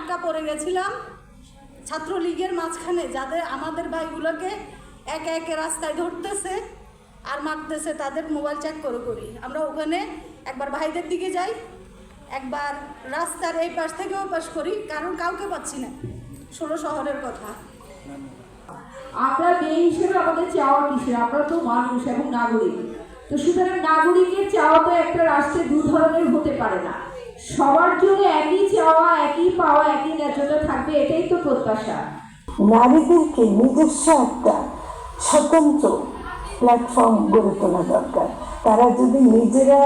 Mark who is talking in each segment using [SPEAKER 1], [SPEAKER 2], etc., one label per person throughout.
[SPEAKER 1] আটকা পড়ে গেছিলাম ছাত্রলীগের মাঝখানে, যাদের আমাদের ভাইগুলোকে একে একে রাস্তায় ধরতেছে আর মারতেছে, তাদের মোবাইল চেক করি। আমরা ওখানে একবার ভাইদের দিকে যাই, একবার রাস্তার এই পাশ থেকে ওই পাশ করি, কারণ কাউকে পাচ্ছি না। 16 শহরের কথা।
[SPEAKER 2] আমরা মেয়ে হিসেবে আমাদের চাওয়া কিসের? আমরা তো মানুষ এবং নাগরিক। তো সুতরাং নাগরিকের চাওয়া তো একটা রাষ্ট্রে দু ধরনের হতে পারে না। সবার জন্য একই চাওয়া, একই পাওয়া, একই ন্যায্যতা থাকবে, এটাই তো প্রত্যাশা।
[SPEAKER 3] নারীদেরকে নিজস্ব একটা স্বতন্ত্র প্ল্যাটফর্ম গড়ে তোলা দরকার। তারা যদি নিজেরা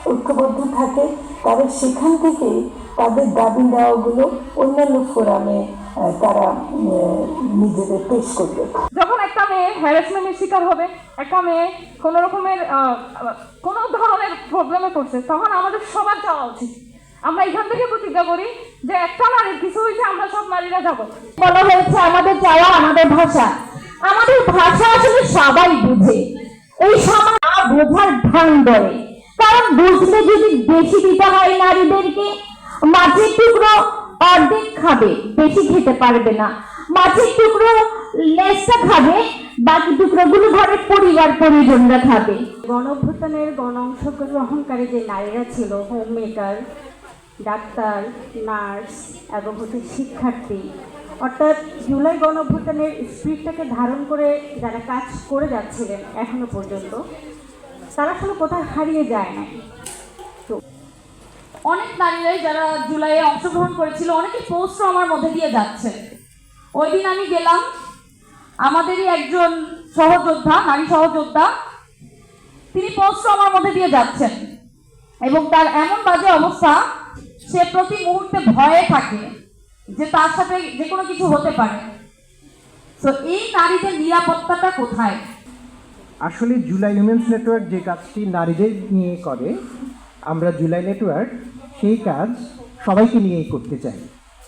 [SPEAKER 3] ঐক্যবদ্ধ থাকে, তারা সেখান থেকেই তাদের দাবি দেওয়াগুলো অন্যান্য ফোরামে তারা নিজেদের পেশ করবে।
[SPEAKER 4] যখন একটা মেয়ে হ্যারাসমেন্টের শিকার হবে, একটা মেয়ে কোনো রকমের কোনো ধরনের প্রবলেমে পড়ছে, তখন আমাদের সবার যাওয়া উচিত। আমরা এখান থেকে প্রতিজ্ঞা করি যে একটা নারীর কিছু হয়েছে, আমরা সব নারীরা যাবো।
[SPEAKER 2] বলা হয়েছে আমাদের চাওয়া, আমাদের ভাষা। আমাদের ভাষা আসলে সবাই বুঝে, এই সমাজ বোঝার ভান ধরে। কারণ বুঝলে যদি বেশি দিতে হয় নারীদেরকে, মাছের টুকরো অর্ধেক খাবে, বেশি খেতে পারবে না। মাছের টুকরো লেজটা খাবে, বাকি টুকরোগুলো ঘরের পরিবার পরিজনরা খাবে।
[SPEAKER 5] গণঅভ্যুত্থানের অংশগ্রহণকারী যে নারীরা ছিল, হোম মেকার, ডাক্তার, নার্স এবং শিক্ষার্থী, অর্থাৎ জুলাই গণঅভ্যুত্থানের স্পিরিটটাকে ধারণ করে যারা কাজ করে যাচ্ছিলেন এখনো পর্যন্ত, তারা আসলে কোথায় হারিয়ে যায় না। তো
[SPEAKER 4] অনেক নারীরাই যারা জুলাইয়ে অংশগ্রহণ করেছিল, অনেকে পোস্টও আমার মধ্যে দিয়ে যাচ্ছে। ওই দিন আমি গেলাম, আমাদেরই একজন সহযোদ্ধা, নারী সহযোদ্ধা, তিনি পোস্টও আমার মধ্যে দিয়ে যাচ্ছেন এবং তার এমন বাজে অবস্থা, সে প্রতি মুহূর্তে ভয়ে থাকে যে তার সাথে যে কোনো কিছু হতে পারে। তো এই নারীদের নিরাপত্তাটা কোথায়?
[SPEAKER 6] আসলে জুলাই উইমেন্স নেটওয়ার্ক যে কাজটি নারীদের নিয়ে করে, আমরা জুলাই নেটওয়ার্ক সেই কাজ সবাইকে নিয়েই করতে চাই।